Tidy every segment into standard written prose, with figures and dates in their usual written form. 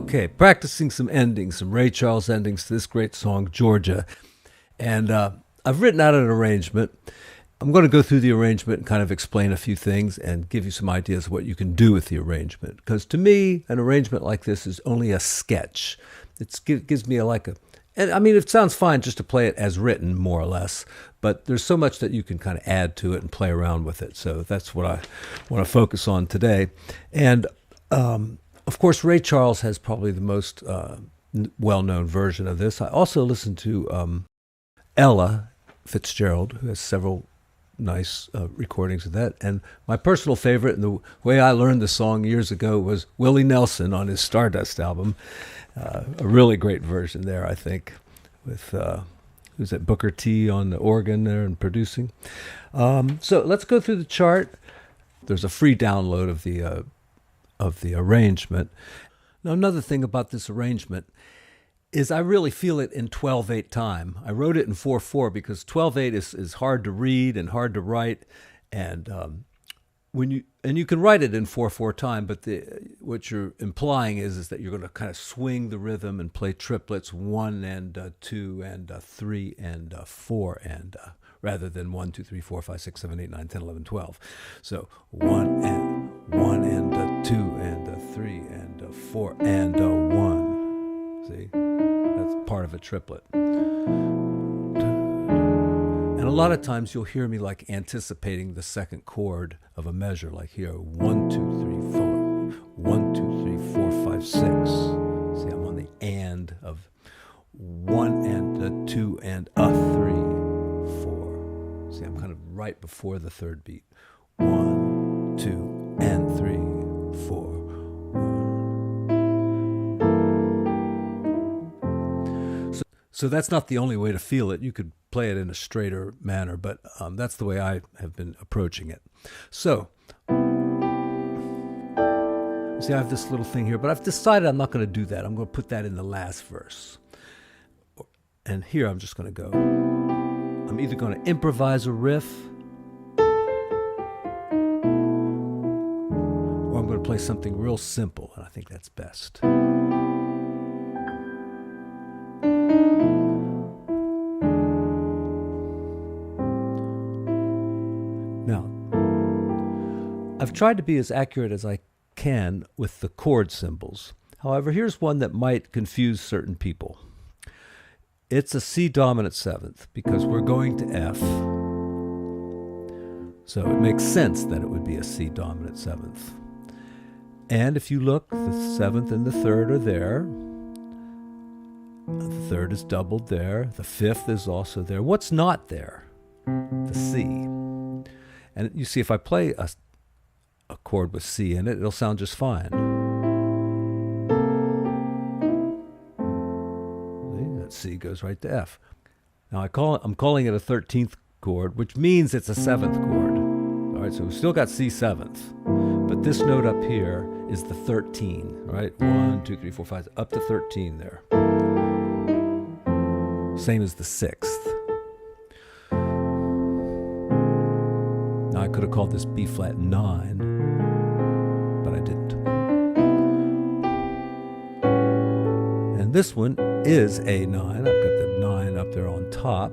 Okay, practicing some endings, some Ray Charles endings to this great song, Georgia. And I've written out an arrangement. I'm going to go through the arrangement and kind of explain a few things and give you some ideas of what you can do with the arrangement. Because to me, an arrangement like this is only a sketch. It gives me and I mean, it sounds fine just to play it as written, more or less, but there's so much that you can kind of add to it and play around with it. So that's what I want to focus on today. And of course, Ray Charles has probably the most well-known version of this. I also listen to Ella Fitzgerald, who has several nice recordings of that. And my personal favorite, and the way I learned the song years ago, was Willie Nelson on his Stardust album. A really great version there, I think, with who's that, Booker T on the organ there and producing. So let's go through the chart. There's a free download of the arrangement. Now, another thing about this arrangement is I really feel it in 12/8 time. I wrote it in 4/4 because 12/8 is hard to read and hard to write, and you can write it in 4/4 time, but what you're implying is that you're going to kind of swing the rhythm and play triplets, 1 and 2 and 3 and 4 and rather than 1, 2, 3, 4, 5, 6, 7, 8, 9, 10, 11, 12. So 1 and 2 and 3 and 4 and 1. See, that's part of a triplet. And a lot of times you'll hear me like anticipating the second chord of a measure, like here, 1, 2, 3, 4, 1, 2, 3, 4, 5, 6. See, I'm on the and of 1 and 2 and 3, 4. See, I'm kind of right before the third beat. 1, 2, and 3, 4. So that's not the only way to feel it. You could play it in a straighter manner, but that's the way I have been approaching it. So, see, I have this little thing here, but I've decided I'm not going to do that. I'm going to put that in the last verse. And here I'm just going to go. I'm either going to improvise a riff, or I'm going to play something real simple, and I think that's best. Now, I've tried to be as accurate as I can with the chord symbols. However, here's one that might confuse certain people. It's a C dominant seventh because we're going to F. So it makes sense that it would be a C dominant seventh. And if you look, the seventh and the third are there. The third is doubled there. The fifth is also there. What's not there? The C. And you see, if I play a chord with C in it, it'll sound just fine. See, that C goes right to F. Now I'm calling it a 13th chord, which means it's a 7th chord. All right, so we've still got C 7th, but this note up here is the 13. Right, 1, 2, 3, 4, 5, up to 13 there. Same as the 6th. Now I could have called this B flat 9, but I didn't. And this one is A9. I've got the 9 up there on top.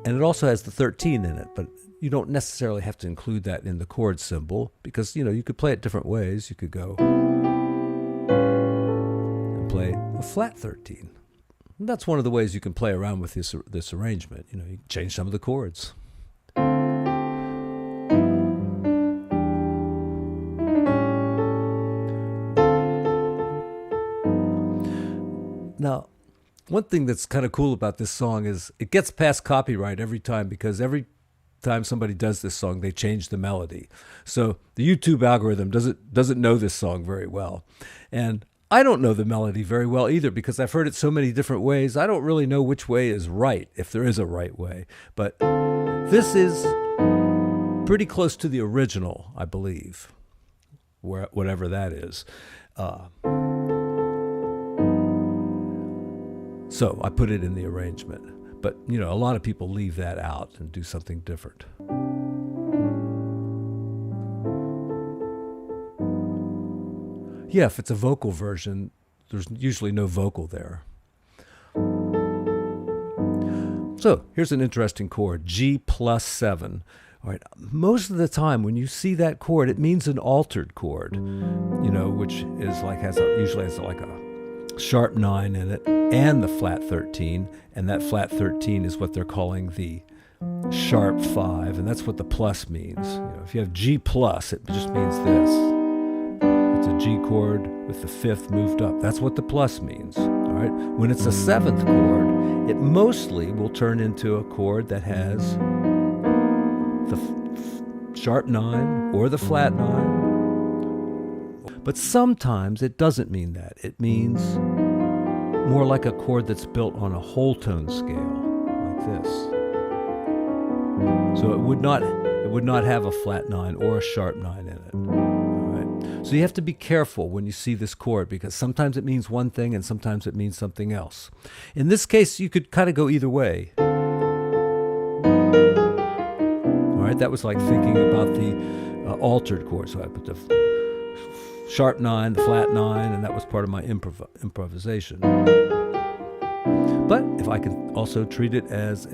And it also has the 13 in it, but you don't necessarily have to include that in the chord symbol because, you could play it different ways. You could go and play a flat 13. And that's one of the ways you can play around with this arrangement. You can change some of the chords. Now, one thing that's kind of cool about this song is it gets past copyright every time because every time somebody does this song, they change the melody. So the YouTube algorithm doesn't know this song very well. And I don't know the melody very well either because I've heard it so many different ways. I don't really know which way is right, if there is a right way. But this is pretty close to the original, I believe, whatever that is. So I put it in the arrangement. But, a lot of people leave that out and do something different. Yeah, if it's a vocal version, there's usually no vocal there. So here's an interesting chord, G plus 7. All right, most of the time when you see that chord, it means an altered chord, which is like usually has like a sharp 9 in it and the flat 13, and that flat 13 is what they're calling the sharp 5, and that's what the plus means. If you have G plus, it just means this. It's a G chord with the 5th moved up. That's what the plus means. All right. When it's a 7th chord, it mostly will turn into a chord that has the sharp 9 or the flat 9. But sometimes it doesn't mean that. It means more like a chord that's built on a whole tone scale, like this. So it would not have a flat 9 or a sharp 9 in it. All right. So you have to be careful when you see this chord, because sometimes it means one thing and sometimes it means something else. In this case, you could kind of go either way. All right, that was like thinking about the altered chord. So I put the sharp 9, the flat 9, and that was part of my improvisation. But if I can also treat it as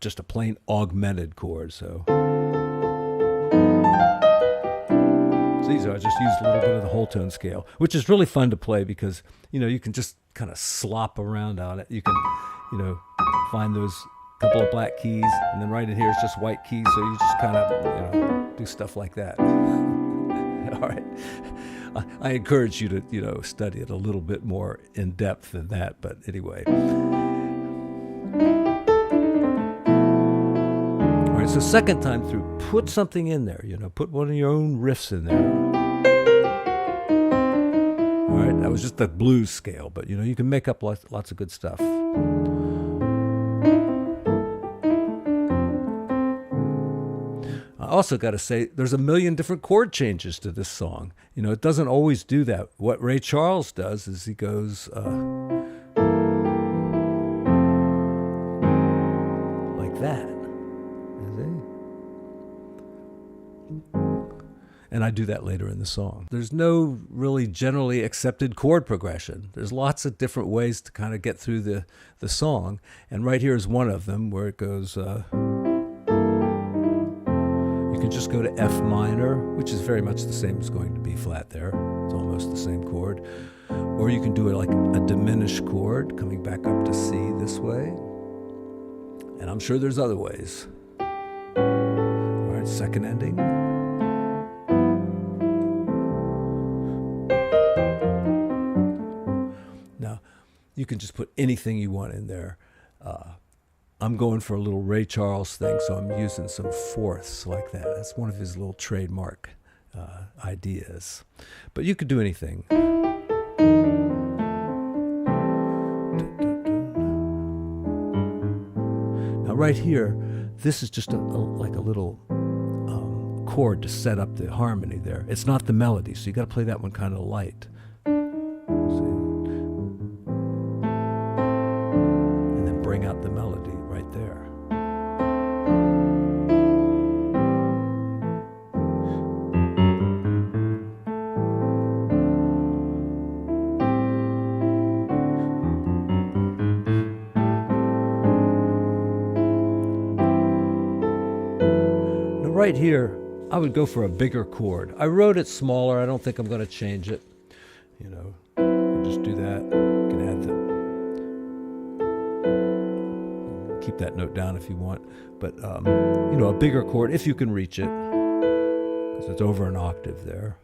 just a plain augmented chord, so these are, I just used a little bit of the whole tone scale, which is really fun to play because you can just kind of slop around on it. You can find those couple of black keys, and then right in here it's just white keys, so you just kind of do stuff like that. All right, I encourage you to study it a little bit more in depth than that, but anyway. All right, so second time through, put something in there, put one of your own riffs in there. All right, that was just the blues scale, but you can make up lots of good stuff. I also got to say, there's a million different chord changes to this song. It doesn't always do that. What Ray Charles does is he goes like that. And I do that later in the song. There's no really generally accepted chord progression. There's lots of different ways to kind of get through the song. And right here is one of them where it goes... You can just go to F minor, which is very much the same as going to B flat there. It's almost the same chord. Or you can do it like a diminished chord, coming back up to C this way. And I'm sure there's other ways. All right, second ending. Now, you can just put anything you want in there. I'm going for a little Ray Charles thing, so I'm using some fourths like that. That's one of his little trademark ideas. But you could do anything. Now right here, this is just like a little chord to set up the harmony there. It's not the melody, so you got to play that one kind of light. And then bring out the melody right there. Now right here, I would go for a bigger chord. I wrote it smaller. I don't think I'm going to change it. You can just do that. You can add keep that note down if you want. But, a bigger chord, if you can reach it, because it's over an octave there.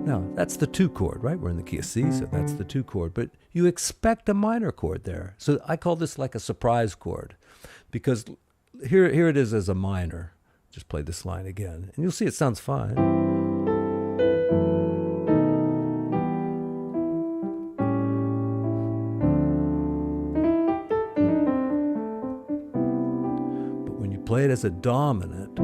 Now, that's the 2 chord, right? We're in the key of C, so that's the 2 chord. But you expect a minor chord there. So I call this like a surprise chord, because here it is as a minor. Just play this line again, and you'll see it sounds fine. But when you play it as a dominant,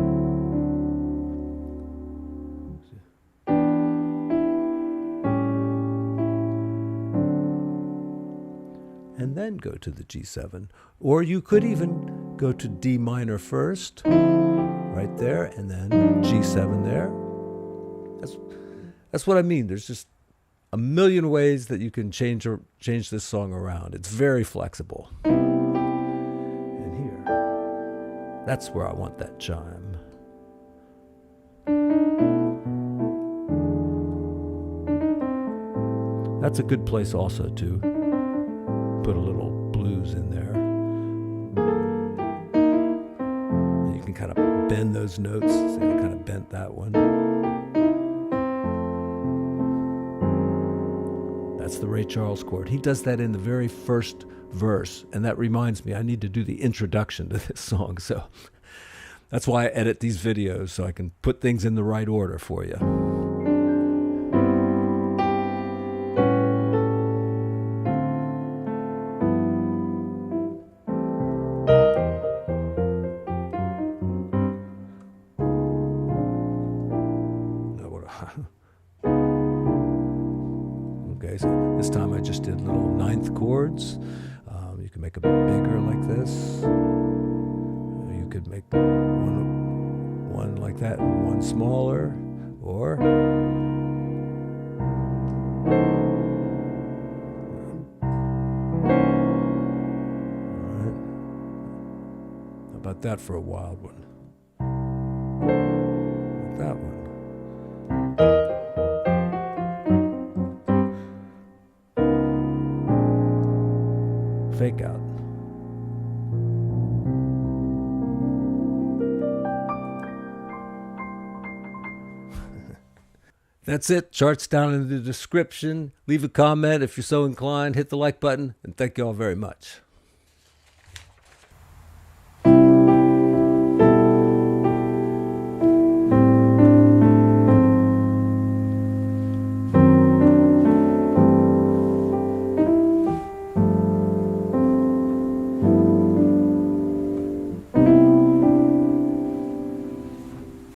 and then go to the G7. Or you could even go to D minor first, right there, and then G7 there. That's what I mean. There's just a million ways that you can change this song around. It's very flexible. And here, that's where I want that chime. That's a good place also to put a little blues in there. And you can kind of bend those notes. See, I kind of bent that one. That's the Ray Charles chord. He does that in the very first verse, and that reminds me I need to do the introduction to this song. So that's why I edit these videos, so I can put things in the right order for you. Okay, so this time I just did little ninth chords. You can make them bigger like this. You could make one like that and one smaller, or how about that for a wild one? Like that one. Fake out. That's it. Charts down in the description. Leave a comment if you're so inclined. Hit the like button, and thank you all very much.